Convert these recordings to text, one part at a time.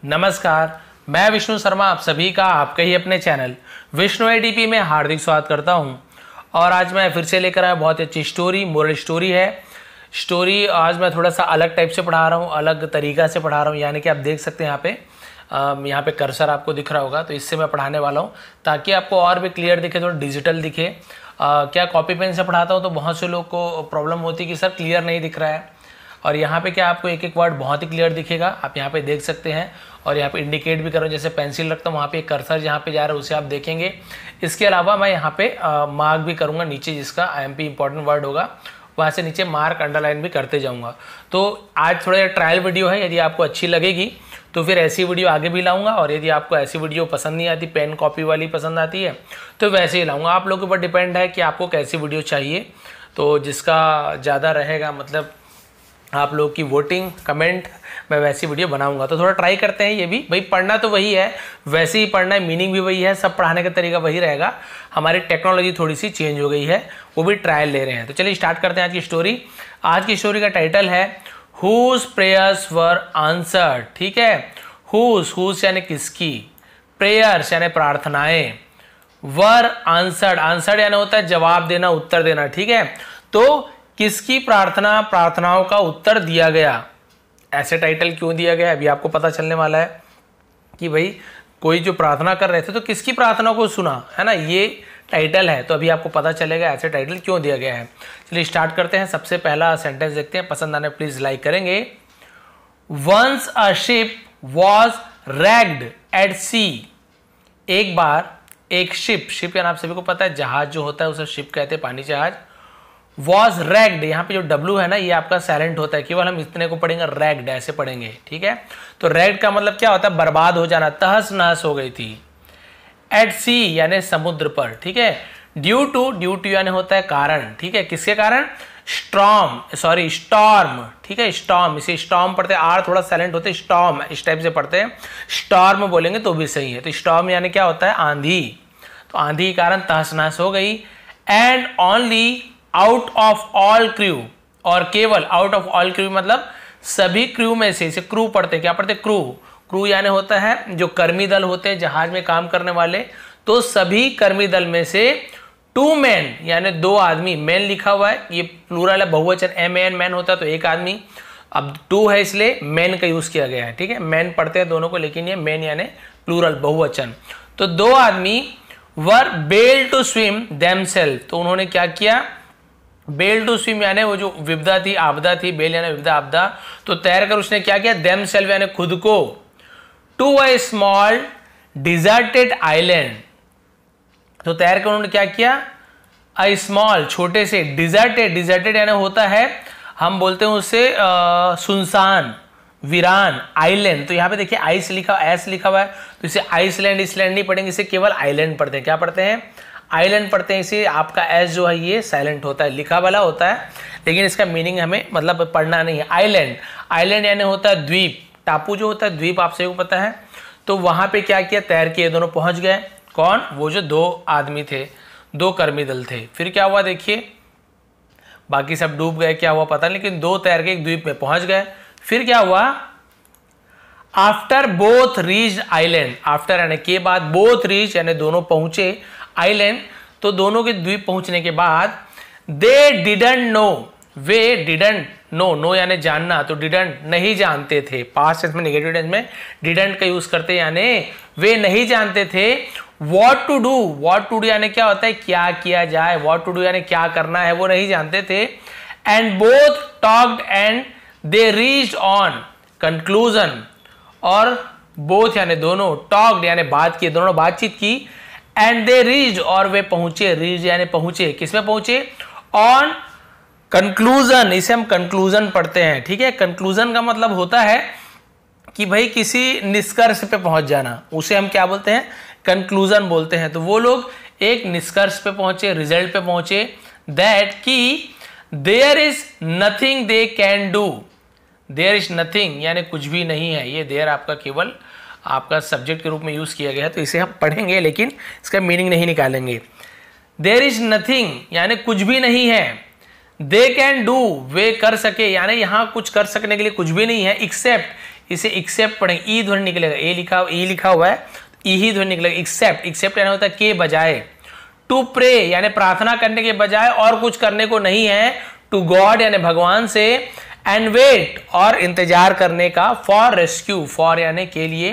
नमस्कार, मैं विष्णु शर्मा आप सभी का आपके ही अपने चैनल विष्णु एडीपी में हार्दिक स्वागत करता हूं। और आज मैं फिर से लेकर आया बहुत अच्छी स्टोरी, मोरल स्टोरी है। स्टोरी आज मैं थोड़ा सा अलग टाइप से पढ़ा रहा हूं, अलग तरीका से पढ़ा रहा हूं। यानी कि आप देख सकते हैं यहाँ पे कर्सर आपको दिख रहा होगा, तो इससे मैं पढ़ाने वाला हूँ ताकि आपको और भी क्लियर दिखे, थोड़ा डिजिटल दिखे। क्या कॉपी पेन से पढ़ाता हूँ तो बहुत से लोग को प्रॉब्लम होती है कि सर क्लियर नहीं दिख रहा है, और यहाँ पे क्या आपको एक एक वर्ड बहुत ही क्लियर दिखेगा। आप यहाँ पे देख सकते हैं और यहाँ पे इंडिकेट भी करूँ, जैसे पेंसिल रखता हूँ वहाँ पे कर्सर जहाँ पे जा रहा है उसे आप देखेंगे। इसके अलावा मैं यहाँ पे मार्क भी करूँगा नीचे, जिसका IMP इंपॉर्टेंट वर्ड होगा वहाँ से नीचे मार्क अंडरलाइन भी करते जाऊँगा। तो आज थोड़ा ट्रायल वीडियो है, यदि आपको अच्छी लगेगी तो फिर ऐसी वीडियो आगे भी लाऊंगा, और यदि आपको ऐसी वीडियो पसंद नहीं आती, पेन कॉपी वाली पसंद आती है तो वैसे ही लाऊंगा। आप लोगों के ऊपर डिपेंड है कि आपको कैसी वीडियो चाहिए। तो जिसका ज़्यादा रहेगा, मतलब आप लोग की वोटिंग कमेंट, मैं वैसी वीडियो बनाऊंगा। तो थोड़ा ट्राई करते हैं। ये भी भाई पढ़ना तो वही है, वैसे ही पढ़ना है, मीनिंग भी वही है, सब पढ़ाने का तरीका वही रहेगा। हमारी टेक्नोलॉजी थोड़ी सी चेंज हो गई है, वो भी ट्रायल ले रहे हैं। तो चलिए स्टार्ट करते हैं आज की स्टोरी। आज की स्टोरी का टाइटल है हुज प्रेयर्स वर आंसर्ड। ठीक है, हुज यानी किसकी, प्रेयर्स यानी प्रार्थनाएं, वर आंसर्ड, आंसर्ड यानी होता है जवाब देना, उत्तर देना। ठीक है, तो किसकी प्रार्थनाओं का उत्तर दिया गया। ऐसे टाइटल क्यों दिया गया अभी आपको पता चलने वाला है कि भाई कोई जो प्रार्थना कर रहे थे तो किसकी प्रार्थना को सुना, है ना, ये टाइटल है। तो अभी आपको पता चलेगा ऐसे टाइटल क्यों दिया गया है। चलिए स्टार्ट करते हैं। सबसे पहला सेंटेंस देखते हैं, पसंद आने प्लीज लाइक करेंगे। Once a ship was wrecked at sea. एक बार एक शिप यानी आप सभी को पता है जहाज जो होता है उसे शिप कहते हैं, पानी जहाज। वॉज रैग्ड, यहाँ पे जो W है ना ये आपका साइलेंट होता है, केवल हम इतने को पढ़ेंगे, रैग्ड ऐसे पढ़ेंगे। ठीक है, तो रैग्ड का मतलब क्या होता है, बर्बाद हो जाना, तहस नहस हो गई थी। एट सी यानी समुद्र पर। ठीक है, ड्यू टू यानी होता है कारण। ठीक है, किसके कारण, स्टॉर्म। ठीक है, स्टॉर्म, इसे स्टॉर्म पढ़ते हैं, आर थोड़ा साइलेंट होते हैं, स्टॉर्म इस टाइप से पढ़ते हैं, स्टॉर्म बोलेंगे तो भी सही है। तो स्टॉर्म यानी क्या होता है, आंधी। तो आंधी के कारण तहस नहस हो गई। And only out of all crew, और केवल आउट ऑफ ऑल क्रू मतलब सभी क्रू में से, इसे क्रू पढ़ते हैं, क्या पढ़ते हैं, क्रू यानी होता है जो कर्मी दल होते हैं जहाज में काम करने वाले। तो सभी कर्मी दल में से 2 मैन यानी 2 आदमी, मैन लिखा हुआ है, ये प्लूरल है, बहुवचन MAN मैन होता है तो एक आदमी, अब 2 है इसलिए मैन का यूज किया गया है। ठीक है, मैन पढ़ते हैं दोनों को, लेकिन ये मैन यानी प्लूरल बहुवचन। तो 2 आदमी वर बेल टू स्विम देमसेल्फ, तो उन्होंने क्या किया, बेल टू स्विम यानी वो जो विपदा थी, आपदा थी, बेल यानी विपदा, आपदा, तो तैर कर उसने क्या किया, देमसेल्फ यानी खुद को, to a small deserted island, तो तैर कर उन्होंने क्या किया, अ स्मॉल छोटे से, डिजर्टेड यानी होता है, हम बोलते हैं उसे सुनसान, वीरान, आइलैंड। तो यहाँ पे देखिए आइस लिखा, एस लिखा हुआ है, तो इसे आइसलैंड इसलैंड नहीं पढ़ेंगे, इसे केवल आइलैंड पढ़ते हैं। क्या पढ़ते हैं, आइलैंड पढ़ते हैं। इसे आपका एस जो है ये साइलेंट होता है, लिखा वाला होता है, लेकिन इसका मीनिंग हमें मतलब पढ़ना नहीं है। आइलैंड यानी होता है द्वीप, टापू जो होता है द्वीप, आप सभी को पता है। तो वहां पे क्या किया, तैर के दोनों पहुंच गए। कौन, वो जो 2 आदमी थे, 2 कर्मी दल थे। फिर क्या हुआ देखिए, बाकी सब डूब गए, क्या हुआ पता नहीं, लेकिन 2 तैर के एक द्वीप में पहुंच गए। फिर क्या हुआ, after both reach island, after यानी के बाद, बोथ रीच यानी दोनों पहुंचे, आइलैंड तो दोनों के द्वीप पहुंचने के बाद, they didn't know, way didn't know यानी जानना, तो डिडंट नहीं जानते थे, पास्ट टेंस में, नेगेटिव टेंस में डिडंट का यूज करते यानी वे नहीं जानते थे। व्हाट टू डू यानी क्या होता है, क्या किया जाए, व्हाट टू डू यानी क्या करना है, वो नहीं जानते थे। And both talked and they reached on conclusion, और बोथ यानी दोनों, टॉक्ड यानी बात की, दोनों बातचीत की, एंड दे रीच्ड और वे पहुंचे, रीच यानी पहुंचे, किसमें पहुंचे, ऑन कंक्लूजन, इसे हम कंक्लूजन पढ़ते हैं। ठीक है, कंक्लूजन का मतलब होता है कि भाई किसी निष्कर्ष पे पहुंच जाना, उसे हम क्या बोलते हैं, कंक्लूजन बोलते हैं। तो वो लोग एक निष्कर्ष पे पहुंचे, रिजल्ट पे पहुंचे, दैट कि there is nothing they can do, there is nothing यानी कुछ भी नहीं है, ये देयर आपका केवल आपका सब्जेक्ट के रूप में यूज किया गया है, तो इसे हम पढ़ेंगे लेकिन इसका मीनिंग नहीं निकालेंगे। देयर इज नथिंग यानी कुछ भी नहीं है, दे कैन डू वे कर सके, यानी यहां कुछ कर सकने के लिए कुछ भी नहीं है, एक्सेप्ट इसे एक्सेप्ट पढ़ेंगे, ई ध्वनि निकलेगा, ई लिखा हुआ है, ई ही ध्वनि निकलेगा। एक्सेप्ट, एक्सेप्ट यानी होता है के बजाय। टू प्रे यानी प्रार्थना करने के बजाय और कुछ करने को नहीं है, टू गॉड यानी भगवान से, एंड वेट और इंतजार करने का, फॉर रेस्क्यू, फॉर यानी के लिए,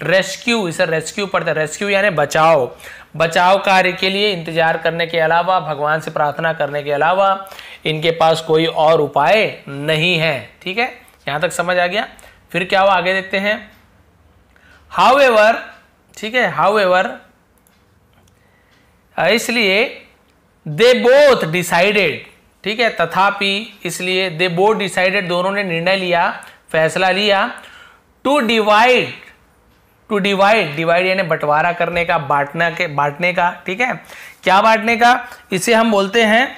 रेस्क्यू इसे रेस्क्यू पढ़ते हैं, रेस्क्यू यानी बचाव, बचाव कार्य के लिए इंतजार करने के अलावा, भगवान से प्रार्थना करने के अलावा इनके पास कोई और उपाय नहीं है। ठीक है, यहां तक समझ आ गया। फिर क्या हुआ आगे देखते हैं। हाउएवर, ठीक है, हाउएवर इसलिए दे बोथ डिसाइडेड, ठीक है, तथापि इसलिए दे बोथ डिसाइडेड दोनों ने निर्णय लिया, फैसला लिया, to divide, to divide, divide यानी बंटवारा करने का, बांटने का, ठीक है, क्या बांटने का, इसे हम बोलते हैं,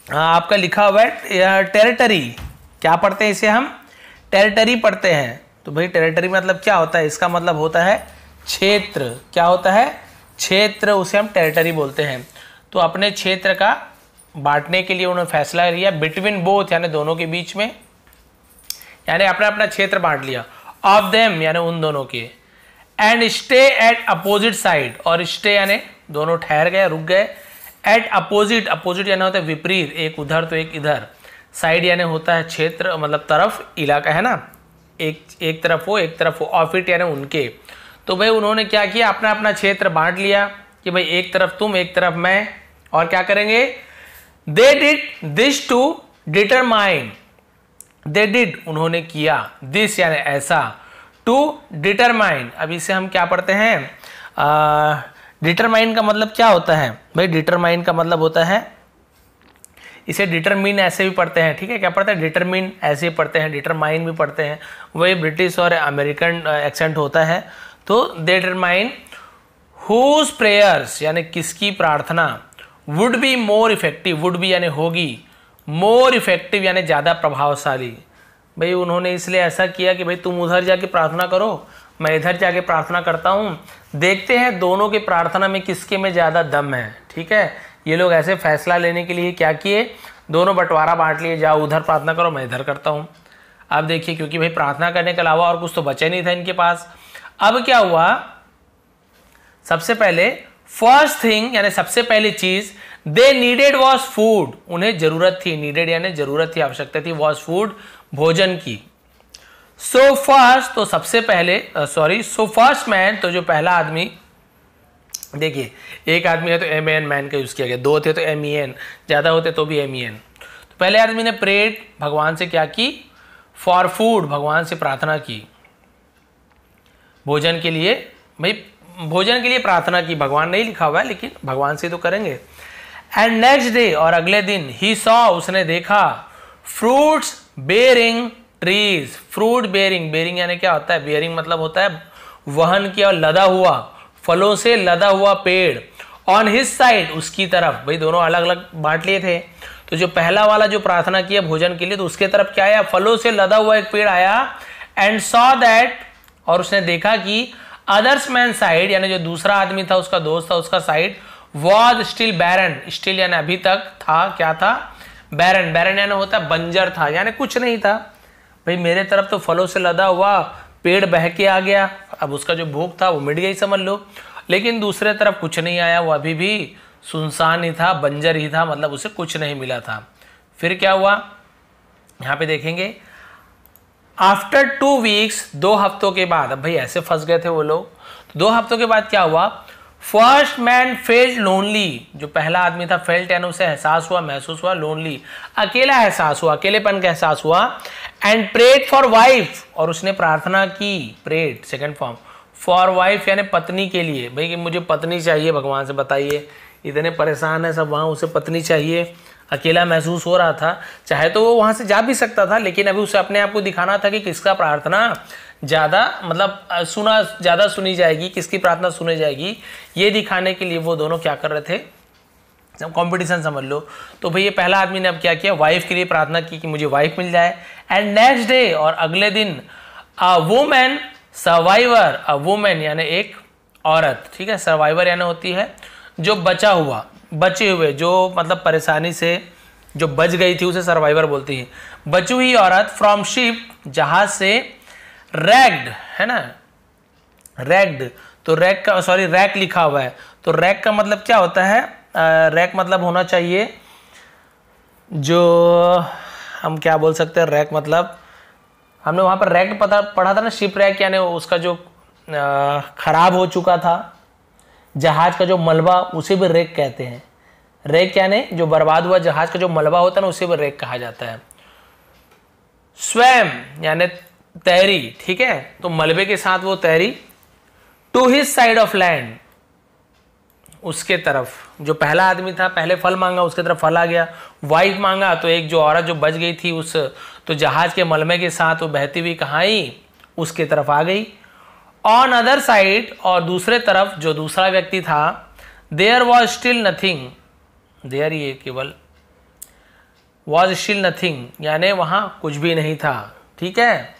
आपका लिखा हुआ है टेरिटरी, क्या पढ़ते हैं इसे हम, टेरिटरी पढ़ते हैं। तो भाई टेरिटरी मतलब क्या होता है, इसका मतलब होता है क्षेत्र, क्या होता है, क्षेत्र, उसे हम टेरिटरी बोलते हैं। तो अपने क्षेत्र का बांटने के लिए उन्होंने फैसला लिया, बिटवीन बोथ यानी दोनों के बीच में, यानी अपना अपना क्षेत्र बांट लिया, ऑफ देम यानी उन दोनों के, and stay at opposite side, और स्टे यानी दोनों ठहर गए, रुक गए, एट अपोजिट, अपोजिट यानी होता है विपरीत, एक उधर तो एक इधर, साइड यानी होता है क्षेत्र मतलब तरफ, इलाका है ना, एक तरफ हो एक तरफ हो, ऑफ इट यानी उनके। तो भाई उन्होंने क्या किया, अपना अपना क्षेत्र बांट लिया कि भाई एक तरफ तुम एक तरफ मैं, और क्या करेंगे, they did this to determine, they did उन्होंने किया, दिस यानी ऐसा, टू डिटरमाइन, अब इसे हम क्या पढ़ते हैं, डिटरमाइन का मतलब क्या होता है भाई, डिटरमाइन का मतलब होता है, इसे डिटरमिन ऐसे भी पढ़ते हैं, ठीक है, क्या पढ़ते हैं, डिटरमिन ऐसे भी पढ़ते हैं, डिटरमाइन भी पढ़ते हैं, वही ब्रिटिश और अमेरिकन एक्सेंट होता है। तो डिटरमाइन हुज प्रेयर्स यानी किसकी प्रार्थना, would be more effective, would be यानी होगी, मोर इफेक्टिव यानी ज़्यादा प्रभावशाली। भाई उन्होंने इसलिए ऐसा किया कि भाई तुम उधर जाके प्रार्थना करो, मैं इधर जाके प्रार्थना करता हूँ, देखते हैं दोनों की प्रार्थना में किसके में ज़्यादा दम है। ठीक है, ये लोग ऐसे फैसला लेने के लिए क्या किए, दोनों बंटवारा बांट लिए, जाओ उधर प्रार्थना करो मैं इधर करता हूँ। अब देखिए क्योंकि भाई प्रार्थना करने के अलावा और कुछ तो बचे नहीं था इनके पास। अब क्या हुआ, सबसे पहले फर्स्ट थिंग यानी सबसे पहली चीज दे नीडेड वॉज फूड, उन्हें जरूरत थी, नीडेड यानी जरूरत थी, आवश्यकता थी, वॉज फूड भोजन की। सो फर्स्ट तो सबसे पहले सो फर्स्ट मैन तो जो पहला आदमी, देखिए एक आदमी है तो एम मैन का यूज किया गया, दो थे तो MEN, ज्यादा होते तो भी MEN। तो पहले आदमी ने प्रेड भगवान से क्या की, फॉर फूड भगवान से प्रार्थना की, भोजन के लिए, भाई भोजन के लिए प्रार्थना की, भगवान नहीं लिखा हुआ है लेकिन भगवान से तो करेंगे। एंड नेक्स्ट डे और अगले दिन ही सॉ उसने देखा, fruits bearing trees, fruit bearing, bearing यानी क्या होता है, बेयरिंग मतलब होता है वहन किया और लदा हुआ, फलों से लदा हुआ पेड़, ऑन हिज साइड उसकी तरफ, भाई दोनों अलग अलग बांट लिए थे। तो जो पहला वाला जो प्रार्थना किया भोजन के लिए, तो उसके तरफ क्या आया, फलों से लदा हुआ एक पेड़ आया, एंड सॉ दैट और उसने देखा कि अदर्स मैन साइड यानी जो दूसरा आदमी था उसका दोस्त था उसका side, was still barren, still यानी अभी तक था, क्या था, बैरन, बैरन यानी होता है बंजर था, यानी कुछ नहीं था। भाई मेरे तरफ तो फलों से लदा हुआ पेड़ बह के आ गया, अब उसका जो भूख था वो मिट गई समझ लो, लेकिन दूसरे तरफ कुछ नहीं आया, वो अभी भी सुनसान ही था, बंजर ही था, मतलब उसे कुछ नहीं मिला था। फिर क्या हुआ यहाँ पे देखेंगे, आफ्टर 2 वीक्स 2 हफ्तों के बाद, अब भाई ऐसे फंस गए थे वो लोग, तो 2 हफ्तों के बाद क्या हुआ, फर्स्ट मैन फेल्ट लोनली, जो पहला आदमी था फेल्ट यानी उसे एहसास हुआ, महसूस हुआ, लोनली अकेला एहसास हुआ, अकेलेपन का एहसास हुआ, एंड प्रेड फॉर वाइफ और उसने प्रार्थना की, prayed second form, for wife यानी पत्नी के लिए, भाई कि मुझे पत्नी चाहिए, भगवान से बताइए, इतने परेशान है सब वहाँ, उसे पत्नी चाहिए, अकेला महसूस हो रहा था, चाहे तो वो वहाँ से जा भी सकता था, लेकिन अभी उसे अपने आप को दिखाना था कि किसका प्रार्थना ज़्यादा मतलब ज़्यादा सुनी जाएगी, किसकी प्रार्थना सुनी जाएगी, ये दिखाने के लिए वो दोनों क्या कर रहे थे, कंपटीशन समझ लो। तो भाई ये पहला आदमी ने अब क्या किया, वाइफ के लिए प्रार्थना की कि मुझे वाइफ मिल जाए, एंड नेक्स्ट डे और अगले दिन a women survivor, a women यानी एक औरत, ठीक है, सर्वाइवर यानी होती है जो बचा हुआ, बचे हुए, जो मतलब परेशानी से जो बच गई थी उसे सर्वाइवर बोलती है, बची हुई औरत, फ्रॉम शिप जहाज से, रैग्ड है ना, रैग्ड, तो रैग का सॉरी रैक लिखा हुआ है, तो रैक का मतलब क्या होता है, रैक मतलब होना चाहिए जो हम क्या बोल सकते हैं, रैक मतलब हमने वहाँ पर रैक पढ़ा था ना, शिप रैक यानी उसका जो खराब हो चुका था जहाज का जो मलबा, उसे भी रैक कहते हैं। रैक यानी जो बर्बाद हुआ जहाज का जो मलबा होता है ना, उसे भी रैक कहा जाता है। स्वैम यानी तैरी, ठीक है, तो मलबे के साथ वो तैरी। To his side of land, उसके तरफ, जो पहला आदमी था पहले फल मांगा, उसके तरफ फल आ गया। वाइफ मांगा तो एक जो औरत जो बच गई थी उस तो जहाज के मलबे के साथ वो बहती हुई कहाँ आई, उसके तरफ आ गई। ऑन अदर साइड, और दूसरे तरफ जो दूसरा व्यक्ति था, there was still nothing, there ये केवल वॉज स्टिल नथिंग यानी वहाँ कुछ भी नहीं था, ठीक है,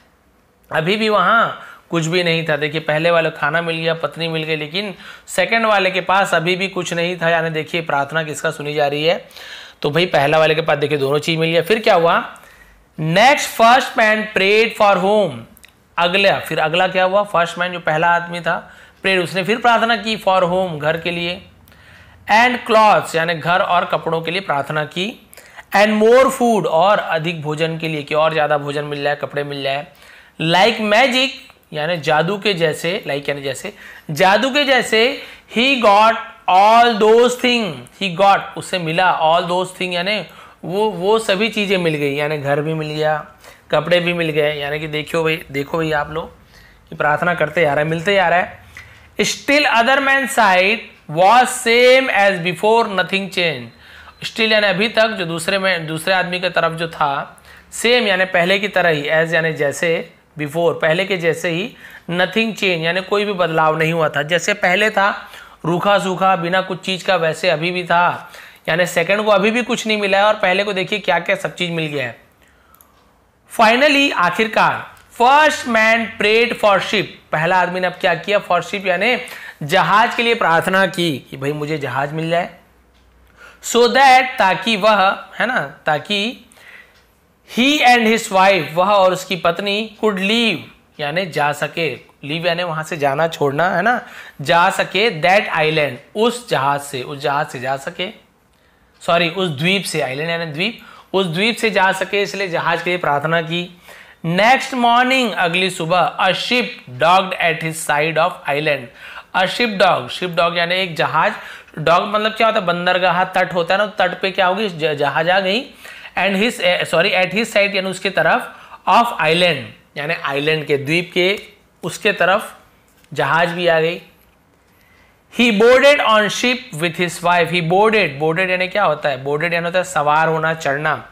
अभी भी वहाँ कुछ भी नहीं था। देखिए पहले वाले खाना मिल गया, पत्नी मिल गई, लेकिन सेकंड वाले के पास अभी भी कुछ नहीं था। यानी देखिए प्रार्थना किसका सुनी जा रही है, तो भाई पहला वाले के पास देखिए दोनों चीज मिल गया। फिर क्या हुआ, next first man prayed for home, अगला फिर अगला क्या हुआ, फर्स्ट मैन जो पहला आदमी था प्रेड, उसने फिर प्रार्थना की फॉर होम, घर के लिए। एंड क्लॉथ्स यानी घर और कपड़ों के लिए प्रार्थना की। एंड मोर फूड, और अधिक भोजन के लिए कि और ज्यादा भोजन मिल जाए, कपड़े मिल जाए। लाइक मैजिक यानी जादू के जैसे, लाइक यानी जैसे, जादू के जैसे। He got all those thing, he got उससे मिला, ऑल दोज थिंग यानी वो सभी चीजें मिल गई, यानी घर भी मिल गया, कपड़े भी मिल गए। यानी कि देखो भाई आप लोग कि प्रार्थना करते जा रहा है, मिलते जा रहा है। Still other man side was same as before, nothing change. Still यानी अभी तक जो दूसरे आदमी की तरफ जो था, सेम यानी पहले की तरह ही, एज यानी जैसे, बिफोर पहले के जैसे ही, नथिंग चेंज यानी कोई भी बदलाव नहीं हुआ था। जैसे पहले था रूखा सूखा बिना कुछ चीज का, वैसे अभी भी था। यानी सेकंड को अभी भी कुछ नहीं मिला है और पहले को देखिए क्या क्या सब चीज मिल गया है। फाइनली आखिरकार first man prayed for ship, पहला आदमी ने अब क्या किया, फॉर शिप यानी जहाज के लिए प्रार्थना की कि भाई मुझे जहाज मिल जाए। सो दैट ताकि वह है ना, ताकि ही एंड हिज वाइफ, वह और उसकी पत्नी, कुड लीव यानी जा सके, लीव यानी वहां से जाना छोड़ना है ना, जा सके, दैट आइलैंड उस जहाज से जा सके, सॉरी उस द्वीप से, आइलैंड यानी द्वीप, उस द्वीप से जा सके, इसलिए जहाज के लिए प्रार्थना की। नेक्स्ट मॉर्निंग अगली सुबह, a ship docked at his side of island. A ship dock यानी एक जहाज, डॉग मतलब क्या होता है, बंदरगाह तट होता है ना, तट पे क्या होगी, जहाज आ गई। And his eight his side यानी उसके तरफ, ऑफ आइलैंड यानी आइलैंड के, द्वीप के उसके तरफ जहाज भी आ गई। He boarded on ship with his wife, he boarded यानी क्या होता है, बोर्डेड यानी होता है सवार होना, चढ़ना।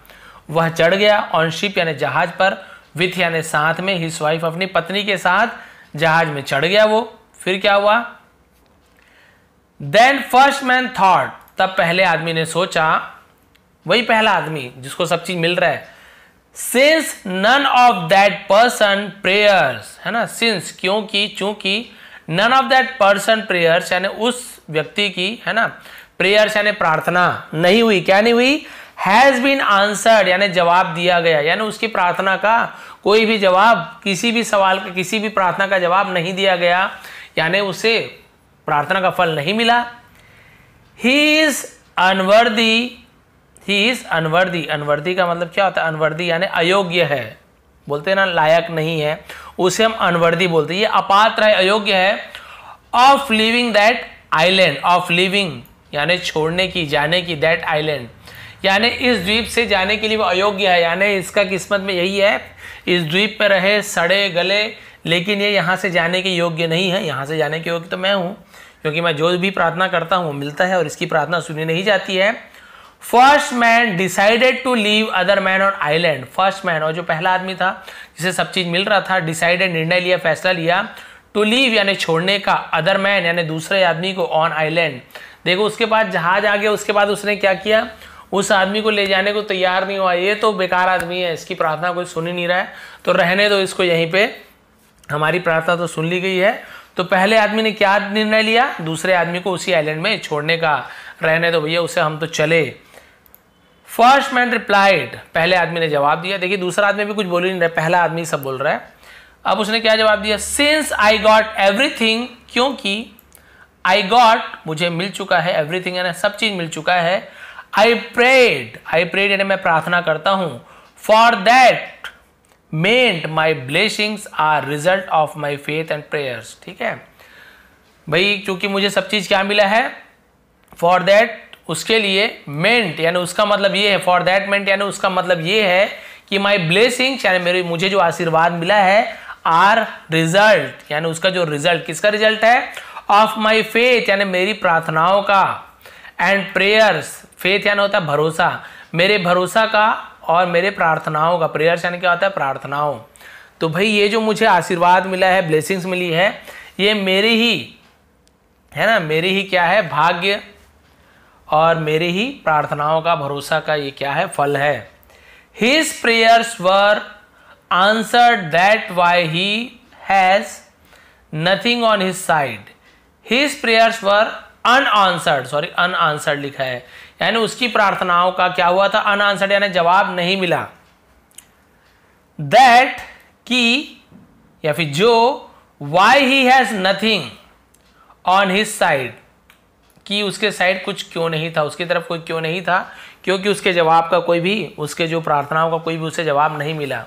वह चढ़ गया ऑन शिप यानी जहाज पर, विथ यानी साथ में, हिज वाइफ अपनी पत्नी के साथ जहाज में चढ़ गया वो। फिर क्या हुआ, देन फर्स्ट मैन थॉट, तब पहले आदमी ने सोचा, वही पहला आदमी जिसको सब चीज मिल रहा है, since none of that person prayers है ना, सिंस क्योंकि, चूंकि, none of that person prayers यानी उस व्यक्ति की है ना, प्रेयर्स यानी प्रार्थना नहीं हुई, क्या नहीं हुई, हैज बीन आंसर्ड यानी जवाब दिया गया, यानी उसकी प्रार्थना का कोई भी जवाब, किसी भी सवाल का, किसी भी प्रार्थना का जवाब नहीं दिया गया, यानी उसे प्रार्थना का फल नहीं मिला। He is unworthy, he is unworthy, unworthy का मतलब क्या होता है, अनवर्दी यानी अयोग्य है, बोलते हैं ना लायक नहीं है, उसे हम अनवर्दी बोलते हैं, ये अपात्र है, अयोग्य है। Of living that island, of living यानी छोड़ने की, जाने की, दैट आइलैंड यानी इस द्वीप से जाने के लिए वो अयोग्य है, यानी इसका किस्मत में यही है, इस द्वीप पे रहे सड़े गले, लेकिन ये यहाँ से जाने के योग्य नहीं है। यहाँ से जाने के योग्य तो मैं हूँ, क्योंकि मैं जो भी प्रार्थना करता हूँ वो मिलता है और इसकी प्रार्थना सुनी नहीं जाती है। First man decided to leave other man on island, first man और जो पहला आदमी था जिसे सब चीज मिल रहा था, डिसाइडेड निर्णय लिया, फैसला लिया, टू लीव यानी छोड़ने का, अदर मैन यानी दूसरे आदमी को, ऑन आइलैंड। देखो उसके बाद जहाज आ गया, उसके बाद उसने क्या किया, उस आदमी को ले जाने को तैयार नहीं हुआ, ये तो बेकार आदमी है, इसकी प्रार्थना कोई सुन ही नहीं रहा है, तो रहने दो इसको यहीं पे, हमारी प्रार्थना तो सुन ली गई है। तो पहले आदमी ने क्या निर्णय लिया, दूसरे आदमी को उसी आइलैंड में छोड़ने का, रहने दो भैया उसे, हम तो चले। फर्स्ट मैन रिप्लाइड, पहले आदमी ने जवाब दिया। देखिए दूसरा आदमी भी कुछ बोल ही नहीं रहा, पहला आदमी सब बोल रहा है। अब उसने क्या जवाब दिया, सिंस आई गॉट एवरीथिंग, क्योंकि आई गॉट मुझे मिल चुका है, एवरीथिंग यानी सब चीज मिल चुका है, आई प्रेड यानी मैं प्रार्थना करता हूं, for that meant my blessings are result of my faith and prayers. ठीक है भाई, क्योंकि मुझे सब चीज क्या मिला है, फॉर दैट उसके लिए, मेंट यानी उसका मतलब ये है, फॉर दैट मेंट यानी उसका मतलब ये है कि माई ब्लेसिंग्स यानी मुझे जो आशीर्वाद मिला है, आर रिजल्ट यानी उसका जो रिजल्ट, किसका रिजल्ट है, ऑफ माई फेथ यानी मेरी प्रार्थनाओं का, एंड प्रेयर्स, फेथ यानी होता है भरोसा, मेरे भरोसा का और मेरे प्रार्थनाओं का, प्रेयर्स यानी क्या होता है, प्रार्थनाओं। तो भाई ये जो मुझे आशीर्वाद मिला है, ब्लेसिंग्स मिली है, ये मेरी ही है ना, मेरी ही क्या है, भाग्य और मेरी ही प्रार्थनाओं का, भरोसा का ये क्या है, फल है। His prayers were answered, that why he has nothing on his side. His prayers were unanswered, unanswered लिखा है, यानी उसकी प्रार्थनाओं का क्या हुआ था, unanswered यानी जवाब नहीं मिला। That की या फिर जो, why he has nothing on his side, कि उसके साइड कुछ क्यों नहीं था, उसकी तरफ कोई क्यों नहीं था, क्योंकि उसके जवाब का कोई भी, उसके जो प्रार्थनाओं का कोई भी उसे जवाब नहीं मिला।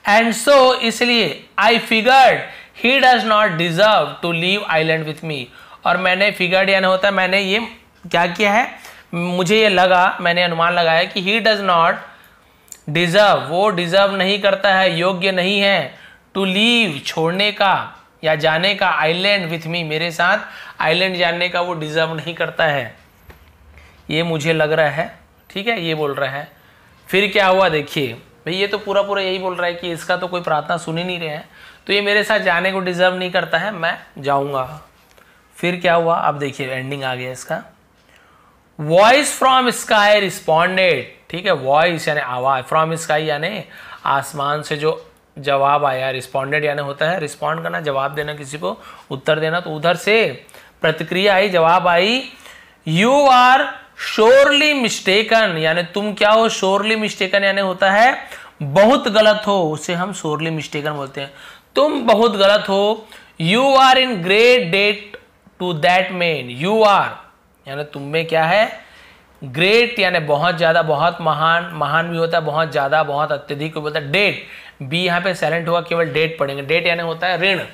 एंड सो इसलिए I figured he does not deserve to leave island with me, और मैंने फिगर्ड यानी होता है मैंने ये क्या किया है, मुझे ये लगा, मैंने अनुमान लगाया कि ही डज नॉट डिजर्व, वो डिजर्व नहीं करता है, योग्य नहीं है, टू लीव छोड़ने का या जाने का, आइलैंड विथ मी मेरे साथ आइलैंड जाने का वो डिजर्व नहीं करता है, ये मुझे लग रहा है। ठीक है, ये बोल रहा है। फिर क्या हुआ देखिए भाई, ये तो पूरा पूरा यही बोल रहा है कि इसका तो कोई प्रार्थना सुन ही नहीं रहे हैं, तो ये मेरे साथ जाने को डिजर्व नहीं करता है, मैं जाऊंगा। फिर क्या हुआ, अब देखिए एंडिंग आ गया इसका। वॉइस फ्रॉम स्काई रिस्पॉन्डेड, ठीक है, वॉइस यानी आवाज, फ्रॉम स्काई यानी आसमान से जो जवाब आया, रिस्पॉन्डेड यानी होता है रिस्पॉन्ड करना, जवाब देना, किसी को उत्तर देना, तो उधर से प्रतिक्रिया आई, जवाब आई, यू आर श्योरली मिस्टेकन यानी तुम क्या हो, श्योरली मिस्टेकन यानी होता है बहुत गलत हो, उसे हम श्योरली मिस्टेकन बोलते हैं, तुम बहुत गलत हो। You are in great debt to that man, you are यानी तुम में क्या है, ग्रेट यानी बहुत ज्यादा, बहुत महान, महान भी होता है, बहुत ज्यादा, बहुत अत्यधिक भी होता है। डेट, बी यहाँ पे साइलेंट हुआ, केवल डेट पढ़ेंगे। डेट यानी होता है ऋण,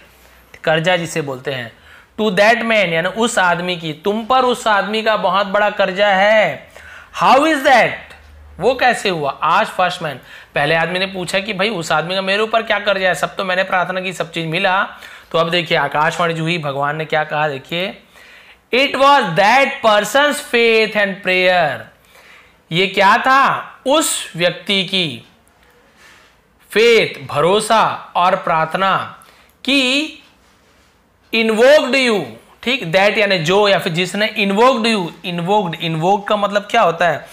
कर्जा जिसे बोलते हैं। टू दैट मैन यानी उस आदमी की, तुम पर उस आदमी का बहुत बड़ा कर्जा है। हाउ इज दैट, वो कैसे हुआ। आज फर्स्ट मैन, पहले आदमी ने पूछा कि भाई उस आदमी का मेरे ऊपर क्या कर्जा है, सब तो मैंने प्रार्थना की, सब चीज मिला। तो अब देखिए आकाशवाणी जो हुई, भगवान ने क्या कहा, देखिए, it was that persons faith and prayer, ये क्या था, उस व्यक्ति की फेथ भरोसा और प्रार्थना की, इन्वोक्ड यू, ठीक, दैट यानी जो या फिर जिसने, इन्वोक्ड यू, इन्वोक्ड, इन्वोक का मतलब क्या होता है,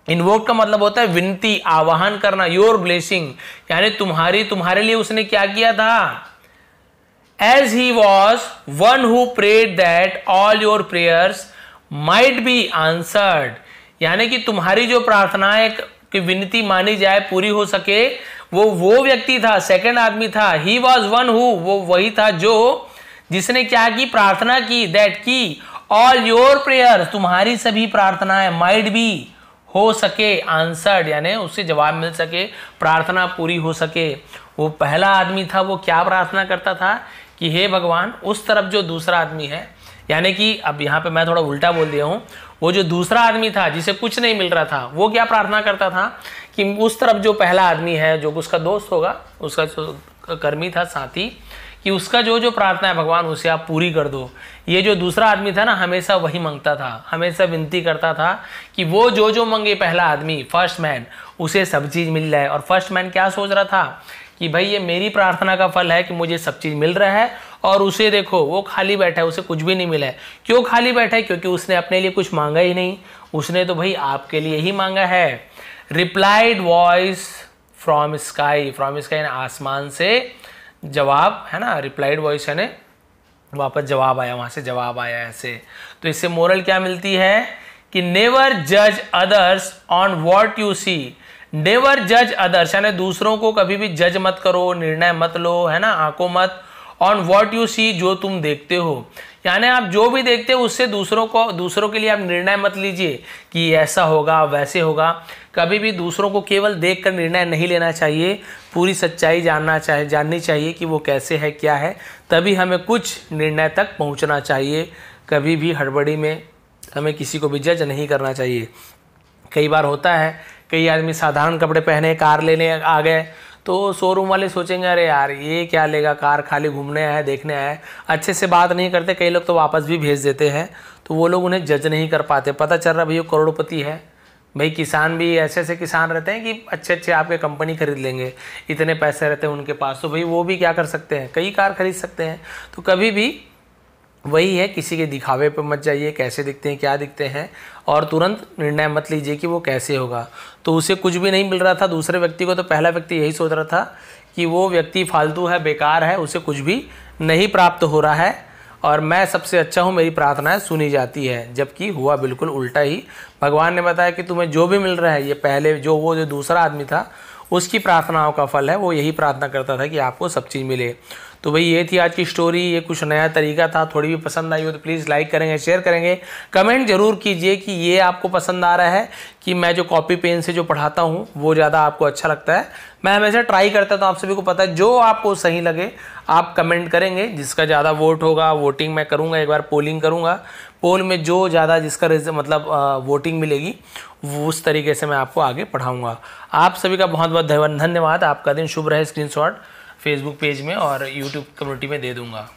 इन्वोक का मतलब होता है विनती, आवाहन करना, योर ब्लेसिंग यानी तुम्हारे लिए उसने क्या किया था, as he was one who prayed that all your prayers might be answered, यानी कि तुम्हारी जो प्रार्थनाएं की विनती मानी जाए, पूरी हो सके, वो व्यक्ति था, सेकंड आदमी था। ही वॉज वन हु, वो वही था जो, जिसने क्या की, प्रार्थना की, दैट की, ऑल योर प्रेयर तुम्हारी सभी प्रार्थनाएं, माइट बी हो सके, आंसर्ड यानी उससे जवाब मिल सके, प्रार्थना पूरी हो सके। वो पहला आदमी था, वो क्या प्रार्थना करता था कि हे भगवान, उस तरफ जो दूसरा आदमी है, यानी कि अब यहाँ पे मैं थोड़ा उल्टा बोल दिया हूँ, वो जो दूसरा आदमी था जिसे कुछ नहीं मिल रहा था, वो क्या प्रार्थना करता था कि उस तरफ जो पहला आदमी है, जो उसका दोस्त होगा, उसका जो कर्मी था, साथी, कि उसका जो प्रार्थना है भगवान उसे आप पूरी कर दो। ये जो दूसरा आदमी था ना, हमेशा वही मांगता था, हमेशा विनती करता था कि वो जो मांगे पहला आदमी, फर्स्ट मैन, उसे सब चीज मिल जाए। और फर्स्ट मैन क्या सोच रहा था कि भाई ये मेरी प्रार्थना का फल है कि मुझे सब चीज मिल रहा है, और उसे देखो वो खाली बैठा है, उसे कुछ भी नहीं मिला है। क्यों खाली बैठा है, क्योंकि उसने अपने लिए कुछ मांगा ही नहीं, उसने तो भाई आपके लिए ही मांगा है। Replied voice from sky, from sky आसमान से जवाब है ना, रिप्लाइड वॉइस यानी वापस जवाब आया, वहां से जवाब आया ऐसे। तो इससे मोरल क्या मिलती है कि नेवर जज others on what you see never जज अदर्स, यानी दूसरों को कभी भी जज मत करो, निर्णय मत लो, है ना, आंखों मत ऑन व्हाट यू सी, जो तुम देखते हो, यानी आप जो भी देखते हो उससे दूसरों के लिए आप निर्णय मत लीजिए कि ऐसा होगा वैसे होगा। कभी भी दूसरों को केवल देखकर निर्णय नहीं लेना चाहिए, पूरी सच्चाई जाननी चाहिए कि वो कैसे है क्या है, तभी हमें कुछ निर्णय तक पहुंचना चाहिए। कभी भी हड़बड़ी में हमें किसी को भी जज नहीं करना चाहिए। कई बार होता है कई आदमी साधारण कपड़े पहने कार लेने आ गए तो शोरूम वाले सोचेंगे अरे यार ये क्या लेगा, कार खाली घूमने आया है, देखने आया है, अच्छे से बात नहीं करते, कई लोग तो वापस भी भेज देते हैं। तो वो लोग उन्हें जज नहीं कर पाते, पता चल रहा भैया करोड़पति है। भाई किसान भी ऐसे ऐसे किसान रहते हैं कि अच्छे अच्छे आपके कंपनी खरीद लेंगे, इतने पैसे रहते हैं उनके पास, तो भाई वो भी क्या कर सकते हैं, कई कार खरीद सकते हैं। तो कभी भी वही है, किसी के दिखावे पे मत जाइए, कैसे दिखते हैं क्या दिखते हैं, और तुरंत निर्णय मत लीजिए कि वो कैसे होगा। तो उसे कुछ भी नहीं मिल रहा था दूसरे व्यक्ति को, तो पहला व्यक्ति यही सोच रहा था कि वो व्यक्ति फालतू है, बेकार है, उसे कुछ भी नहीं प्राप्त हो रहा है और मैं सबसे अच्छा हूँ, मेरी प्रार्थनाएं सुनी जाती है, जबकि हुआ बिल्कुल उल्टा ही। भगवान ने बताया कि तुम्हें जो भी मिल रहा है, ये पहले जो दूसरा आदमी था उसकी प्रार्थनाओं का फल है, वो यही प्रार्थना करता था कि आपको सब चीज़ मिले। तो भाई ये थी आज की स्टोरी, ये कुछ नया तरीका था। थोड़ी भी पसंद आई हो तो प्लीज़ लाइक करेंगे, शेयर करेंगे, कमेंट जरूर कीजिए कि ये आपको पसंद आ रहा है कि मैं जो कॉपी पेन से जो पढ़ाता हूँ वो ज़्यादा आपको अच्छा लगता है। मैं हमेशा ट्राई करता हूँ, आप सभी को पता है, जो आपको सही लगे आप कमेंट करेंगे, जिसका ज़्यादा वोट होगा, वोटिंग मैं करूँगा, एक बार पोलिंग करूँगा, पोल में जो ज़्यादा जिसका मतलब वोटिंग मिलेगी वो उस तरीके से मैं आपको आगे पढ़ाऊँगा। आप सभी का बहुत बहुत धन्यवाद। आपका दिन शुभ रहे। स्क्रीनशॉट फेसबुक पेज में और यूट्यूब कम्युनिटी में दे दूँगा।